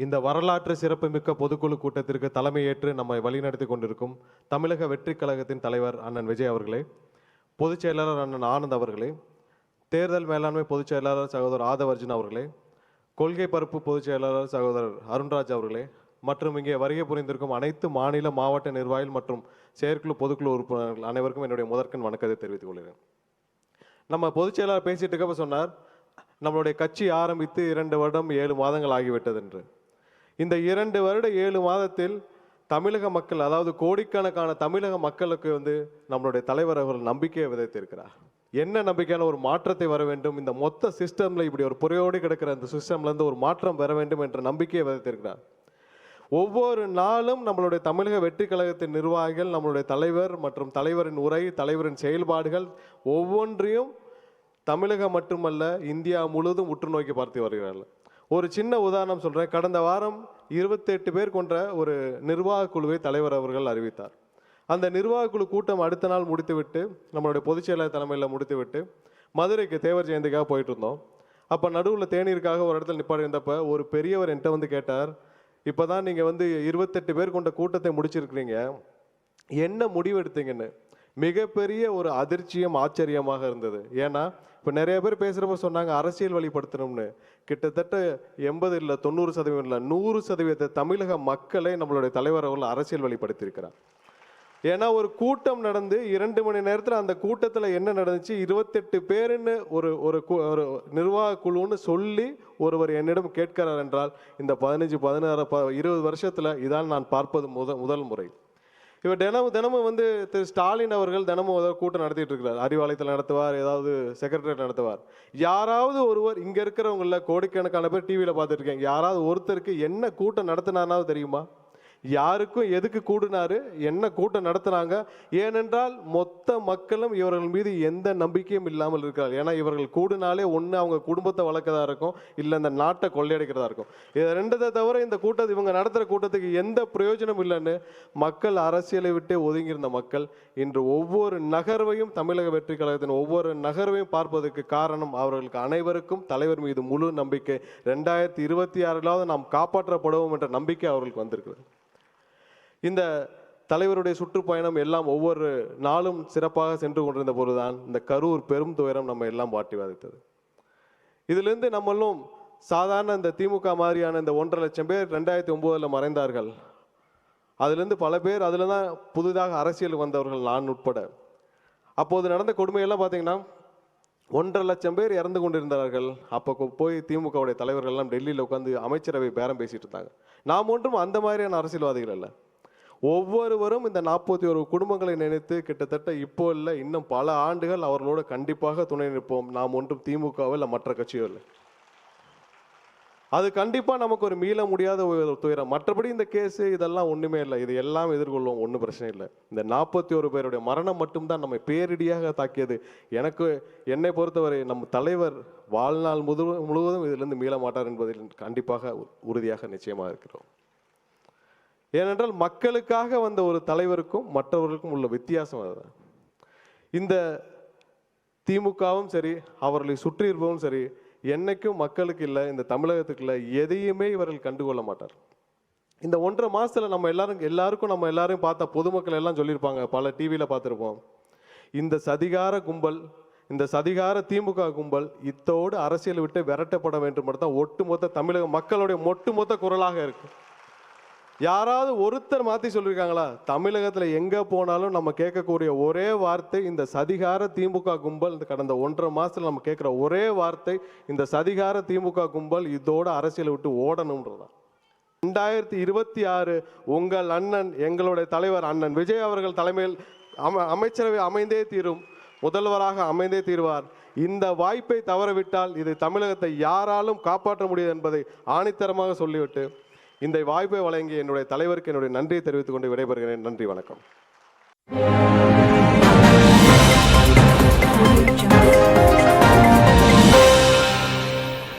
இந்த வரலாற்று சிறப்புமிக்க பொதுக்குழு கூட்டத்திற்கு தலைமையேற்று நம்மை வழிநடத்தி கொண்டிருக்கும் தமிழக வெற்றி கழகத்தின் தலைவர் அண்ணன் விஜய் அவர்களே, பொதுச் செயலாளர் அண்ணன் ஆனந்த் அவர்களே, தேர்தல் மேலாண்மை பொதுச் செயலாளர் சகோதரர் ஆதவர்ஜுன் அவர்களே, கொள்கை பரப்பு பொதுச் செயலாளர் சகோதரர் அருண்ராஜ் அவர்களே மற்றும் இங்கே வருகை புரிந்திருக்கும் அனைத்து மாநில மாவட்ட நிர்வாகிகள் மற்றும் செயற்குழு பொதுக்குழு உறுப்பினர்கள் அனைவருக்கும் என்னுடைய முதற்கண் வணக்கத்தை தெரிவித்துக் கொள்கிறேன். நம்ம பொதுச் செயலாளர் பேசிட்டு இருக்கப்ப சொன்னார், நம்மளுடைய கட்சி ஆரம்பித்து 2 வருடம் 7 மாதங்கள் ஆகிவிட்டது என்று. இந்த 2 வருட 7 மாதத்தில் தமிழக மக்கள், அதாவது கோடிக்கணக்கான தமிழக மக்களுக்கு நம்மளுடைய தலைவர் அவர்கள் நம்பிக்கையை விதைத்திருக்கிறார். என்ன நம்பிக்கையான ஒரு மாற்றத்தை வர வேண்டும், இந்த மொத்த சிஸ்டம்ல இப்படி ஒரு புறையோடி கிடக்கிற இந்த சிஸ்டம்ல இருந்து ஒரு மாற்றம் வர வேண்டும் என்ற நம்பிக்கையை விதைத்திருக்கிறார். ஒவ்வொரு நாளும் நம்மளுடைய தமிழக வெற்றி கழகத்தின் நிர்வாகிகள், நம்மளுடைய தலைவர் மற்றும் தலைவரின் உரை, தலைவரின் செயல்பாடுகள் ஒவ்வொன்றையும் தமிழகம் மட்டுமல்ல இந்தியா முழுவதும் உற்று நோக்கி பார்த்து வருகிறார்கள். ஒரு சின்ன உதாரணம் சொல்கிறேன். கடந்த வாரம் 28 பேர் கொண்ட ஒரு நிர்வாக குழுவை தலைவர் அவர்கள் அறிவித்தார். அந்த நிர்வாக குழு கூட்டம் அடுத்த நாள் முடித்துவிட்டு, நம்மளுடைய பொதுச் செயலாளர் தலைமையில் முடித்துவிட்டு மதுரைக்கு தேவர் ஜெயந்திக்காக போயிட்டு இருந்தோம். அப்போ நடுவில் தேநீருக்காக ஒரு இடத்துல நிப்பாடி இருந்தப்போ ஒரு பெரியவர் என்கிட்ட கேட்டார், இப்போ தான் நீங்கள் 28 பேர் கொண்ட கூட்டத்தை முடிச்சிருக்கிறீங்க, என்ன முடிவு எடுத்தீங்கன்னு. மிகப்பெரிய ஒரு அதிர்ச்சியும் ஆச்சரியமாக இருந்தது. ஏன்னா இப்போ நிறைய பேர் பேசுகிறப்ப சொன்னாங்க அரசியல் வழிபடுத்தணும்னு. கிட்டத்தட்ட 80 இல்லை 90% இல்லை 100% தமிழக மக்களை நம்மளுடைய தலைவர் அவர்கள் அரசியல் வழிபடுத்தியிருக்கிறார். ஏன்னா ஒரு கூட்டம் நடந்து 2 மணி நேரத்தில் அந்த கூட்டத்தில் என்ன நடந்துச்சு, 28 பேருன்னு ஒரு நிர்வாக குழுன்னு சொல்லி ஒருவர் என்னிடம் கேட்கிறார் என்றால், இந்த 15, 16, 20 வருஷத்தில் இதான் நான் பார்ப்பது முதல் முறை. இவர் தினமும் திரு ஸ்டாலின் அவர்கள் தினமும் கூட்டம் நடத்திட்டு இருக்கிறார். அறிவாலயத்தில் நடத்துவார், ஏதாவது செக்ரட்டரியேட் நடத்துவார். யாராவது ஒருவர் இங்கே இருக்கிறவங்கள கோடிக்கணக்கான பேர் டிவியில் பார்த்துட்டு இருக்காங்க, யாராவது ஒருத்தருக்கு என்ன கூட்டம் நடத்தினானாவது தெரியுமா? யாருக்கும் எதுக்கு கூடினாரு, என்ன கூட்டம் நடத்துனாங்க? ஏனென்றால் மொத்த மக்களும் இவர்கள் மீது எந்த நம்பிக்கையும் இல்லாமல் இருக்கிறார். ஏன்னா இவர்கள் கூடினாலே ஒன்று அவங்க குடும்பத்தை வளர்க்கறதா இருக்கும், இல்லை இந்த நாட்டை கொள்ளையடிக்கிறதா இருக்கும். இது 2 தவிர இந்த கூட்டத்தை இவங்க நடத்துகிற கூட்டத்துக்கு எந்த பிரயோஜனம் இல்லைன்னு மக்கள், அரசியலை விட்டே ஒதுங்கியிருந்த மக்கள் இன்று ஒவ்வொரு நகர்வையும், தமிழக வெற்றி கழகத்தின் ஒவ்வொரு நகர்வையும் பார்ப்பதற்கு காரணம் அவர்களுக்கு அனைவருக்கும் தலைவர் மீது முழு நம்பிக்கை. 2026 நாம் காப்பாற்றப்படுவோம் என்ற நம்பிக்கை அவர்களுக்கு வந்திருக்கிறது. இந்த தலைவருடைய சுற்றுப்பயணம் எல்லாம் ஒவ்வொரு நாளும் சிறப்பாக சென்று கொண்டிருந்த போதுதான் இந்த கரூர் பெரும் துயரம் நம்ம எல்லாம் வாட்டி வதைத்தது. இதிலிருந்து நம்மளும் சாதாரண இந்த திமுக மாதிரியான இந்த 1.5 லட்சம் பேர் 2009 மறைந்தார்கள். அதிலிருந்து பல பேர் அதில் தான் புதிதாக அரசியலுக்கு வந்தவர்கள், நான் உட்பட. அப்போது நடந்த கொடுமையெல்லாம் பார்த்தீங்கன்னா 1.5 லட்சம் பேர் இறந்து கொண்டிருந்தார்கள். அப்போ போய் திமுகவுடைய தலைவர்கள் எல்லாம் டெல்லியில் உட்காந்து அமைச்சரவை பேரம் பேசிட்டு இருந்தாங்க. நாம் ஒன்றும் அந்த மாதிரியான அரசியல்வாதிகள் அல்ல. ஒவ்வொருவரும் இந்த 41 குடும்பங்களை நினைத்து கிட்டத்தட்ட இப்போ இல்லை இன்னும் பல ஆண்டுகள் அவர்களோடு கண்டிப்பாக துணை நிற்போம். நாம் ஒன்றும் திமுகவோ இல்லை மற்ற கட்சியோ இல்லை. அது கண்டிப்பாக நமக்கு ஒரு மீள முடியாத ஒரு துயரம். மற்றபடி இந்த கேஸு இதெல்லாம் ஒன்றுமே இல்லை, இது எல்லாம் எதிர்கொள்வோம், ஒன்றும் பிரச்சனை இல்லை. இந்த 41 பேருடைய மரணம் மட்டும்தான் நம்மை பேரிடியாக தாக்கியது. என்னை பொறுத்தவரை நம் தலைவர் வாழ்நாள் முழுவதும் இதிலிருந்து மீள மாட்டார் என்பதில் கண்டிப்பாக உறுதியாக நிச்சயமாக இருக்கிறோம். ஏனென்றால் மக்களுக்காக வந்த ஒரு தலைவருக்கும் மற்றவர்களுக்கும் உள்ள வித்தியாசம் அதுதான். இந்த திமுகவும் சரி, அவர்களை சுற்றி இருப்பவும் சரி, என்னைக்கும் மக்களுக்கு இல்லை, இந்த தமிழகத்துக்கு இல்லை, எதையுமே இவர்கள் கண்டுகொள்ள மாட்டார். இந்த 1.5 மாதத்தில் நம்ம எல்லாரையும் பார்த்தா பொதுமக்கள் எல்லாம் சொல்லியிருப்பாங்க, பல டிவியில் பார்த்துருப்போம், இந்த சதிகார கும்பல், இந்த சதிகார திமுக கும்பல் இத்தோடு அரசியல் விட்டு விரட்டப்பட வேண்டும் மட்டும் ஒட்டுமொத்த தமிழக மக்களுடைய ஒட்டுமொத்த குரலாக இருக்கு. யாராவது ஒருத்தர் மாற்றி சொல்லியிருக்காங்களா? தமிழகத்தில் எங்கே போனாலும் நம்ம கேட்கக்கூடிய ஒரே வார்த்தை இந்த சதிகார திமுக கும்பல். இந்த கடந்த 1.5 மாதத்தில் நம்ம கேட்குற ஒரே வார்த்தை இந்த சதிகார திமுக கும்பல் இதோட அரசியலை விட்டு ஓடணும்ன்றதான். 2026 உங்கள் அண்ணன், எங்களுடைய தலைவர் அண்ணன் விஜய் அவர்கள் தலைமையில் அமைச்சரவை அமைந்தே தீரும், முதல்வராக அமைந்தே தீர்வார். இந்த வாய்ப்பை தவறவிட்டால் இது தமிழகத்தை யாராலும் காப்பாற்ற முடியாது என்பதை ஆணித்தரமாக சொல்லிவிட்டு இந்த வாய்ப்பை வழங்கிய என்னுடைய தலைவருக்கு என்னுடைய நன்றியை தெரிவித்துக் கொண்டு விடைபெறுகிறேன். நன்றி, வணக்கம்.